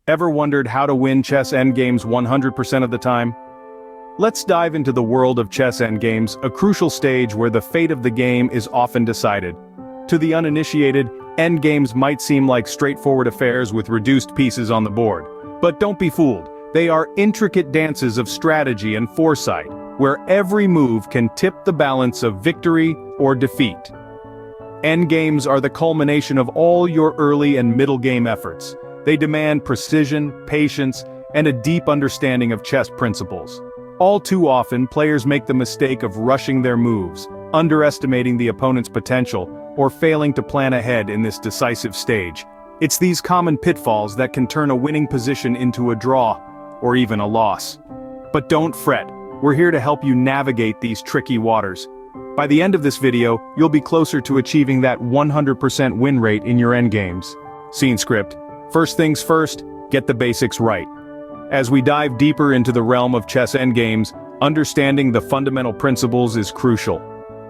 Ever wondered how to win chess endgames 100% of the time? Let's dive into the world of chess endgames, a crucial stage where the fate of the game is often decided. To the uninitiated, endgames might seem like straightforward affairs with reduced pieces on the board. But don't be fooled, they are intricate dances of strategy and foresight, where every move can tip the balance of victory or defeat. Endgames are the culmination of all your early and middle game efforts. They demand precision, patience, and a deep understanding of chess principles. All too often, players make the mistake of rushing their moves, underestimating the opponent's potential, or failing to plan ahead in this decisive stage. It's these common pitfalls that can turn a winning position into a draw, or even a loss. But don't fret, we're here to help you navigate these tricky waters. By the end of this video, you'll be closer to achieving that 100% win rate in your endgames. Scene script. First things first, get the basics right. As we dive deeper into the realm of chess endgames, understanding the fundamental principles is crucial.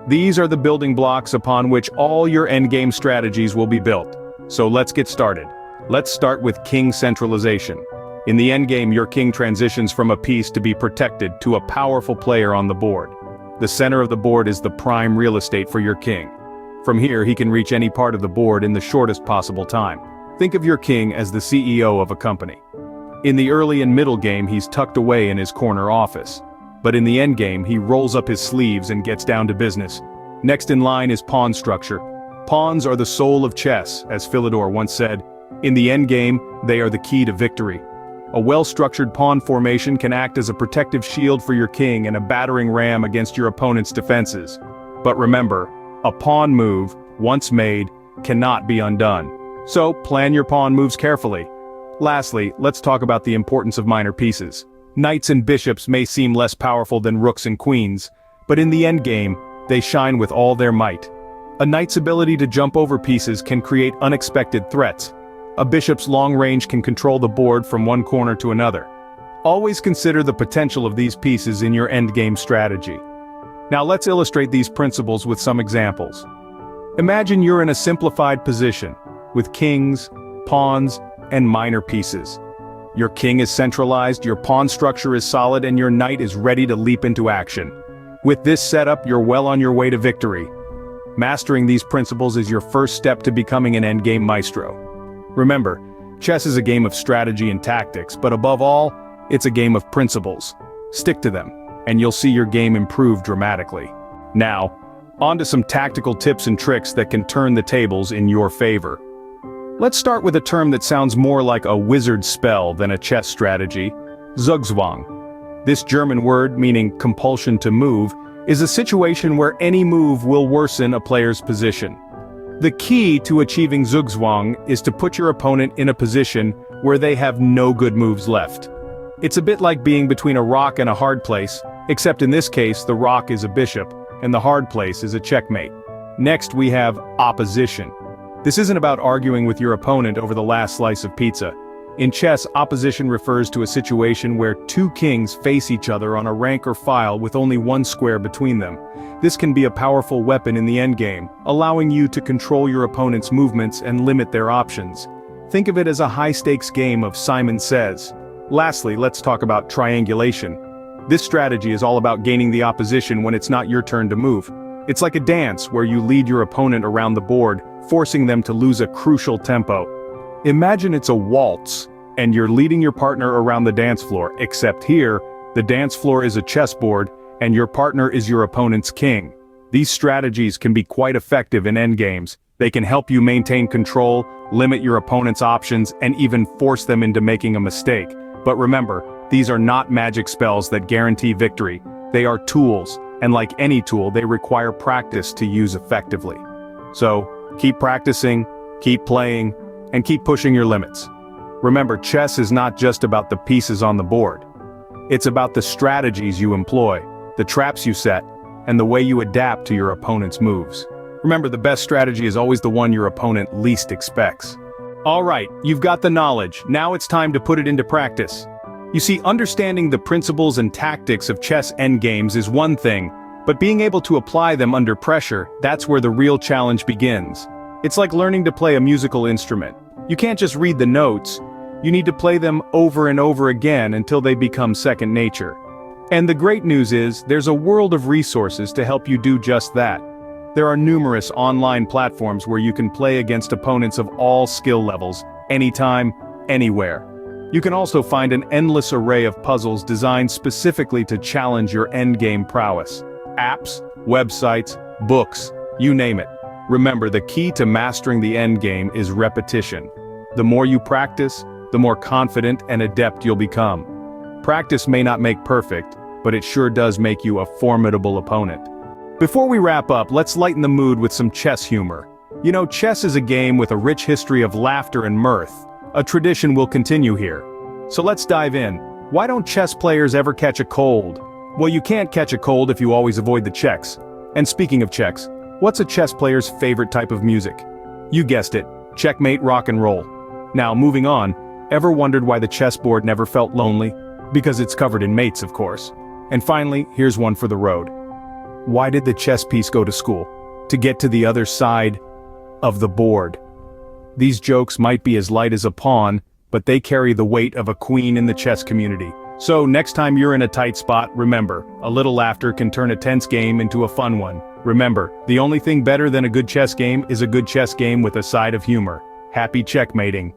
These are the building blocks upon which all your endgame strategies will be built. So let's get started. Let's start with king centralization. In the endgame, your king transitions from a piece to be protected to a powerful player on the board. The center of the board is the prime real estate for your king. From here, he can reach any part of the board in the shortest possible time. Think of your king as the CEO of a company. In the early and middle game, he's tucked away in his corner office. But in the endgame, he rolls up his sleeves and gets down to business. Next in line is pawn structure. Pawns are the soul of chess, as Philidor once said. In the endgame, they are the key to victory. A well-structured pawn formation can act as a protective shield for your king and a battering ram against your opponent's defenses. But remember, a pawn move, once made, cannot be undone. So, plan your pawn moves carefully. Lastly, let's talk about the importance of minor pieces. Knights and bishops may seem less powerful than rooks and queens, but in the endgame, they shine with all their might. A knight's ability to jump over pieces can create unexpected threats. A bishop's long range can control the board from one corner to another. Always consider the potential of these pieces in your endgame strategy. Now let's illustrate these principles with some examples. Imagine you're in a simplified position, with kings, pawns, and minor pieces. Your king is centralized, your pawn structure is solid, and your knight is ready to leap into action. With this setup, you're well on your way to victory. Mastering these principles is your first step to becoming an endgame maestro. Remember, chess is a game of strategy and tactics, but above all, it's a game of principles. Stick to them, and you'll see your game improve dramatically. Now, on to some tactical tips and tricks that can turn the tables in your favor. Let's start with a term that sounds more like a wizard spell than a chess strategy: Zugzwang. This German word, meaning compulsion to move, is a situation where any move will worsen a player's position. The key to achieving Zugzwang is to put your opponent in a position where they have no good moves left. It's a bit like being between a rock and a hard place, except in this case the rock is a bishop, and the hard place is a checkmate. Next we have opposition. This isn't about arguing with your opponent over the last slice of pizza. In chess, opposition refers to a situation where two kings face each other on a rank or file with only one square between them. This can be a powerful weapon in the endgame, allowing you to control your opponent's movements and limit their options. Think of it as a high-stakes game of Simon Says. Lastly, let's talk about triangulation. This strategy is all about gaining the opposition when it's not your turn to move. It's like a dance where you lead your opponent around the board, forcing them to lose a crucial tempo. Imagine it's a waltz, and you're leading your partner around the dance floor, except here, the dance floor is a chessboard, and your partner is your opponent's king. These strategies can be quite effective in endgames. They can help you maintain control, limit your opponent's options, and even force them into making a mistake. But remember, these are not magic spells that guarantee victory. They are tools, and like any tool, they require practice to use effectively. So, keep practicing, keep playing, and keep pushing your limits. Remember, chess is not just about the pieces on the board. It's about the strategies you employ, the traps you set, and the way you adapt to your opponent's moves. Remember, the best strategy is always the one your opponent least expects. Alright, you've got the knowledge, now it's time to put it into practice. You see, understanding the principles and tactics of chess endgames is one thing, but being able to apply them under pressure, that's where the real challenge begins. It's like learning to play a musical instrument. You can't just read the notes, You need to play them over and over again until they become second nature. And the great news is, there's a world of resources to help you do just that. There are numerous online platforms where you can play against opponents of all skill levels, anytime, anywhere. You can also find an endless array of puzzles designed specifically to challenge your endgame prowess. Apps, websites, books, you name it. Remember, the key to mastering the endgame is repetition. The more you practice, the more confident and adept you'll become. Practice may not make perfect, but it sure does make you a formidable opponent. Before we wrap up, let's lighten the mood with some chess humor. You know, chess is a game with a rich history of laughter and mirth. A tradition will continue here. So let's dive in. Why don't chess players ever catch a cold? Well, you can't catch a cold if you always avoid the checks. And speaking of checks, what's a chess player's favorite type of music? You guessed it, checkmate rock and roll. Now, moving on, ever wondered why the chessboard never felt lonely? Because it's covered in mates, of course. And finally, here's one for the road. Why did the chess piece go to school? To get to the other side of the board. These jokes might be as light as a pawn, but they carry the weight of a queen in the chess community. So next time you're in a tight spot, remember, a little laughter can turn a tense game into a fun one. Remember, the only thing better than a good chess game is a good chess game with a side of humor. Happy checkmating.